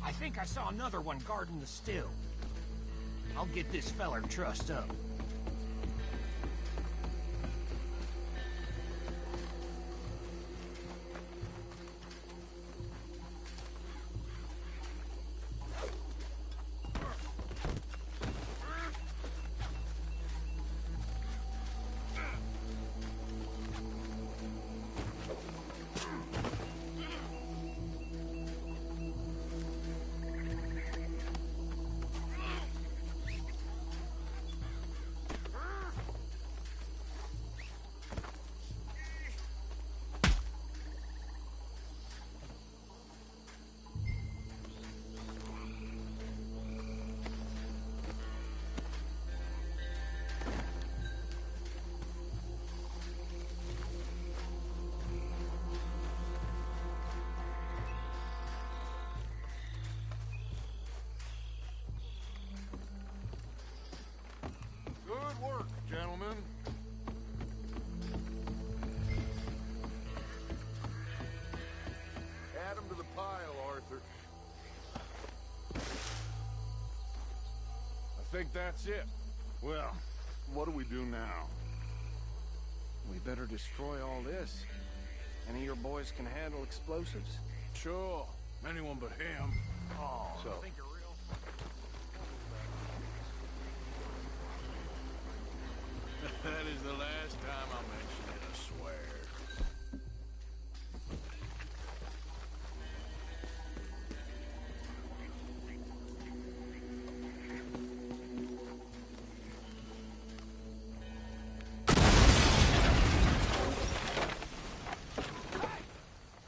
I think I saw another one guarding the still. I'll get this feller trussed up. Good work, gentlemen. Add them to the pile, Arthur. I think that's it. Well, what do we do now? We better destroy all this. Any of your boys can handle explosives? Sure. Anyone but him. Oh, So- I think you're real. That is the last time I mention it, I swear.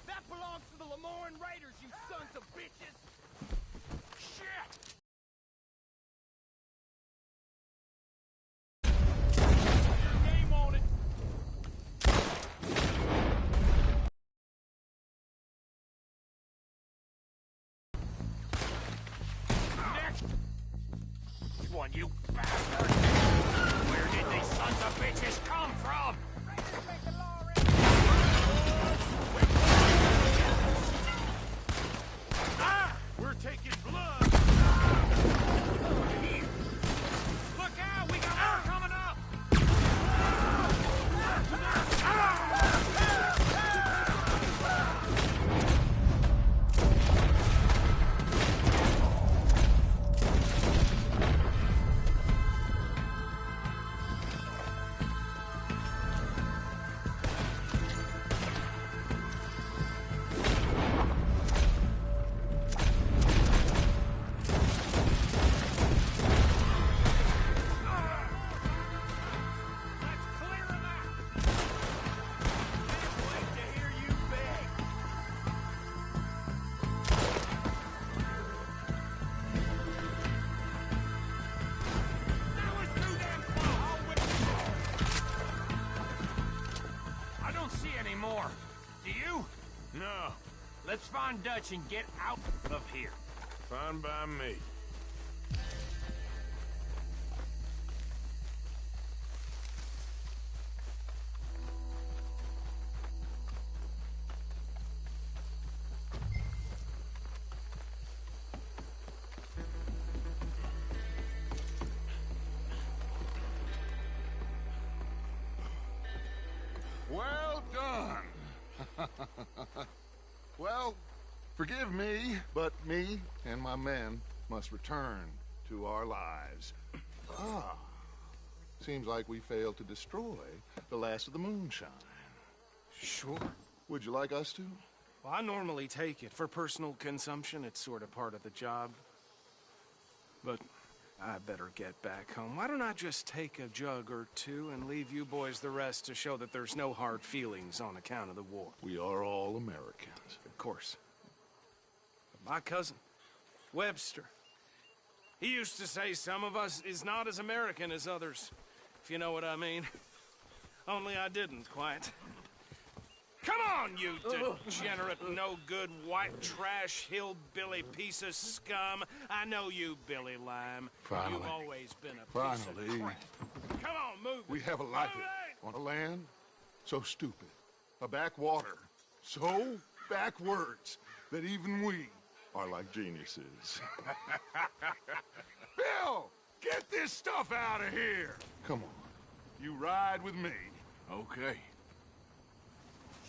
That belongs to the Lemoyne Raiders, you sons of bitches! Shit! Game on it! Next! One, you bastard! Where did these sons of bitches come from? Ah! We're taking blood! Look out! We got more coming up! Let's clear them out! Can't wait to hear you beg! That was too damn close! I don't see any more. Do you? No. Let's find Dutch and get out of here. Fine by me. Well done. Well, forgive me, but me and my men must return to our lives. Ah, seems like we failed to destroy the last of the moonshine. Sure. Would you like us to? Well, I normally take it. For personal consumption, it's sort of part of the job. But I better get back home. Why don't I just take a jug or two and leave you boys the rest to show that there's no hard feelings on account of the war? We are all Americans. Of course. But my cousin, Webster, he used to say some of us is not as American as others, if you know what I mean. Only I didn't quite. Come on, you degenerate, no-good, white trash, hillbilly piece of scum. I know you, Billy Lime. Finally. You've always been a piece of crap. Come on, move We it. have a life on a land so stupid, a backwater so backwards that even we are like geniuses. Bill, get this stuff out of here. Come on, you ride with me. Okay.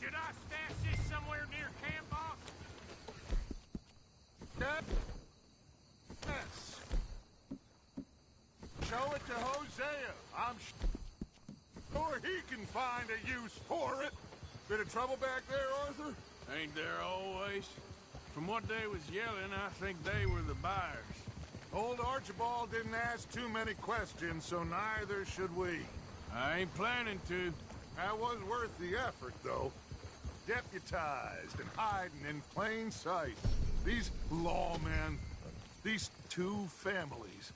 Should I stash this somewhere near camp, boss? Yes. Show it to Hosea. I'm sure he can find a use for it. Bit of trouble back there, Arthur? Ain't there always? From what they was yelling, I think they were the buyers. Old Archibald didn't ask too many questions, so neither should we. I ain't planning to. That was worth the effort, though. Deputized and hiding in plain sight. These lawmen, these two families.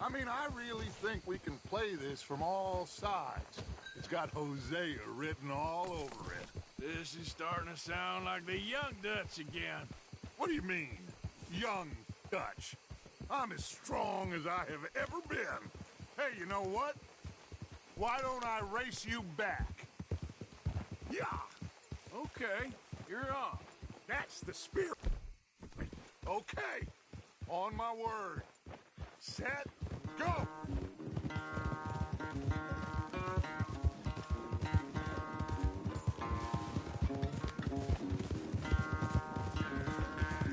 I mean, I really think we can play this from all sides. It's got Hosea written all over it. This is starting to sound like the Young Dutch again. What do you mean, young Dutch? I'm as strong as I have ever been. Hey, you know what? Why don't I race you back? Yeah! Okay, you're on. That's the spirit. Okay, on my word. Set, go!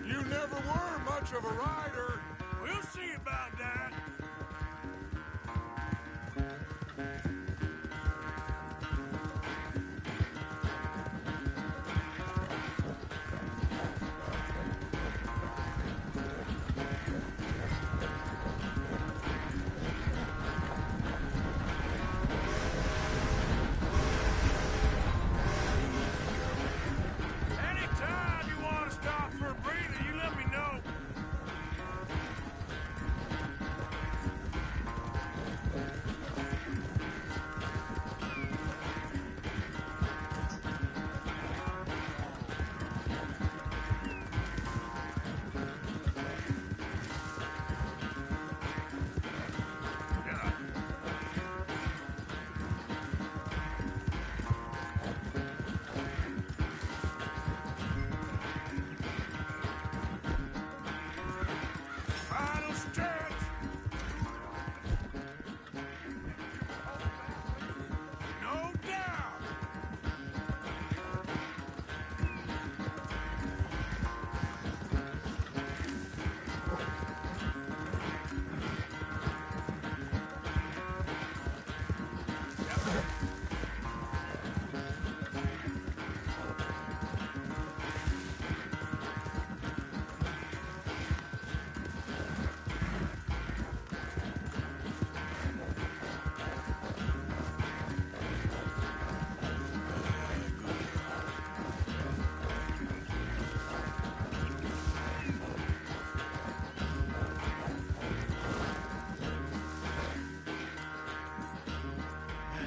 You never were much of a rider. We'll see about that. Anytime you want to stop for a breather, you let me know. Final stretch. No doubt.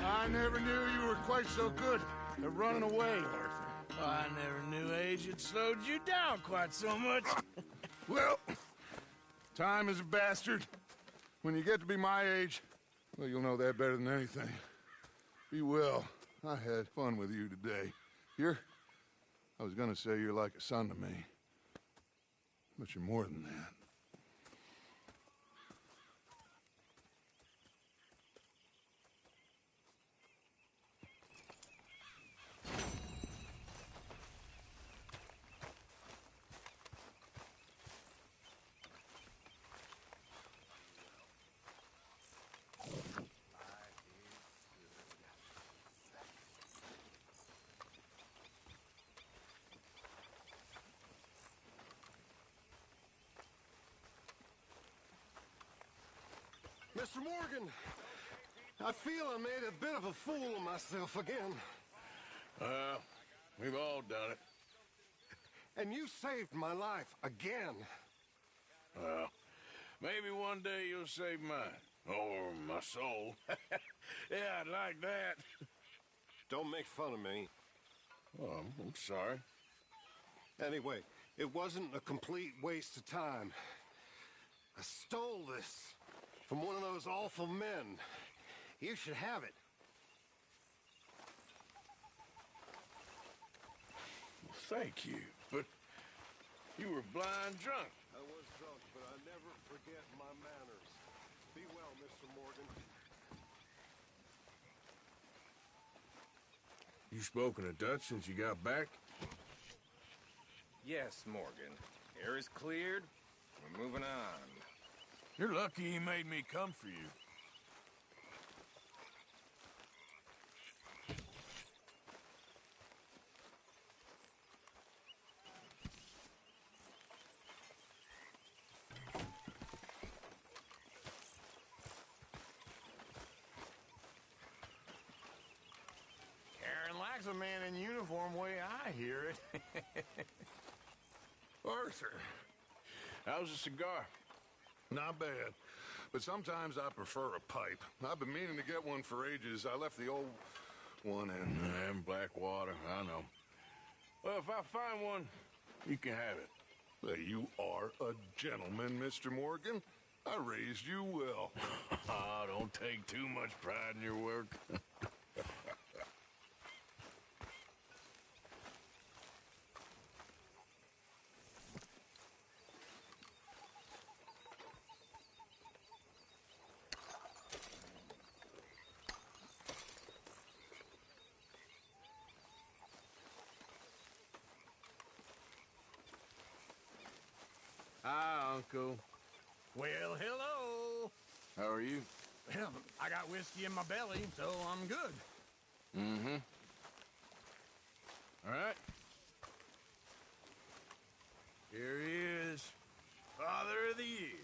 I never knew you were quite so good at running away, Arthur. I never knew age had slowed you down quite so much. Well, time is a bastard. When you get to be my age, well, you'll know that better than anything. Be well. I had fun with you today. I was gonna say you're like a son to me. But you're more than that. Mr. Morgan, I feel I made a bit of a fool of myself again. We've all done it. And you saved my life again. Well, maybe one day you'll save mine. Or my soul. Yeah, I'd like that. Don't make fun of me. Oh, I'm sorry. Anyway, it wasn't a complete waste of time. I stole this from one of those awful men. You should have it. Well, thank you, but you were blind drunk. I was drunk, but I never forget my manners. Be well, Mr. Morgan. You spoken a Dutch since you got back? Yes, Morgan. Air is cleared. We're moving on. You're lucky he made me come for you. Karen likes a man in uniform way I hear it. Arthur, how's a cigar? Not bad. But sometimes I prefer a pipe. I've been meaning to get one for ages. I left the old one in Blackwater, I know. Well, if I find one, you can have it. Well, you are a gentleman, Mr. Morgan. I raised you well. Oh, don't take too much pride in your work. Hi, Uncle. Well, hello. How are you? Well, I got whiskey in my belly, so I'm good. Mm-hmm. All right. Here he is, Father of the Year.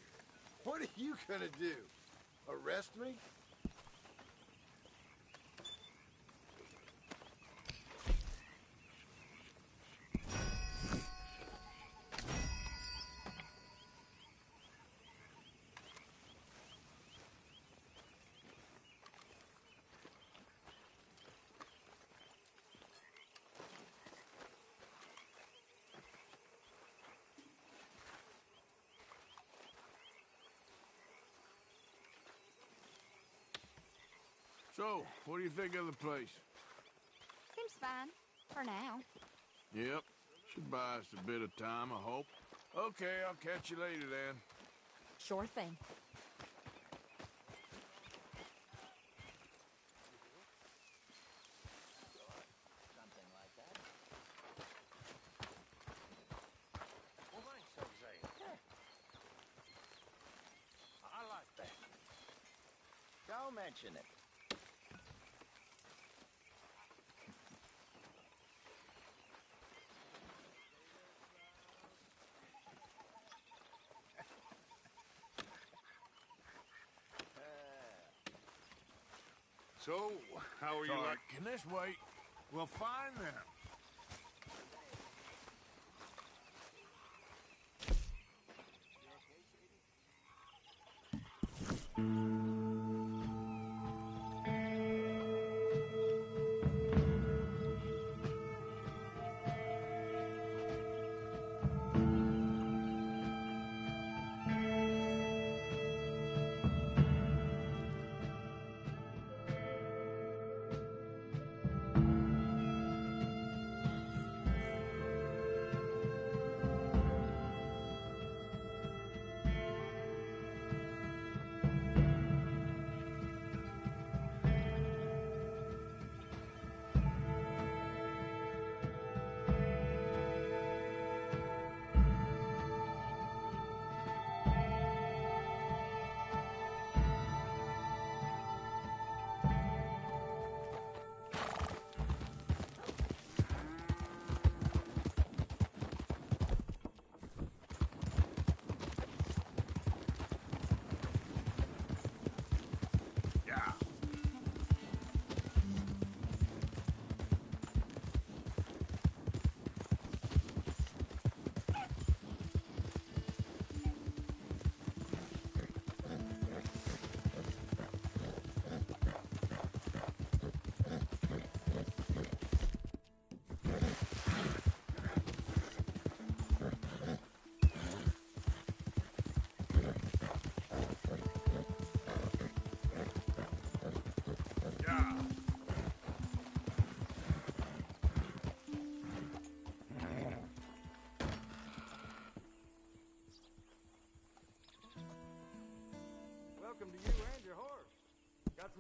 What are you gonna do? Arrest me? So, what do you think of the place? Seems fine. For now. Yep. Should buy us a bit of time, I hope. Okay, I'll catch you later then. Sure thing. Something like that. Well, thanks, Jose. I like that. Don't mention it. So, how are you Sorry, like? can this wait? Well, fine then.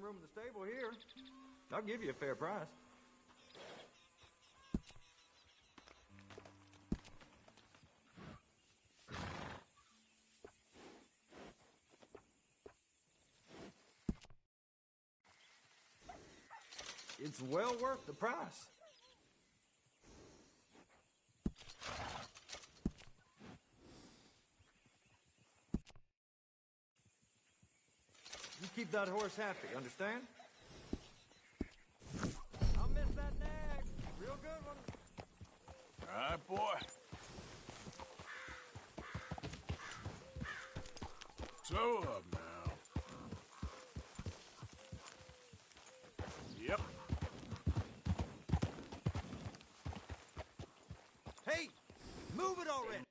room in the stable here. I'll give you a fair price. It's well worth the price. You keep that horse happy, understand? I'll miss that nag. Real good one. All right, boy. So up now. Yep. Hey, move it already.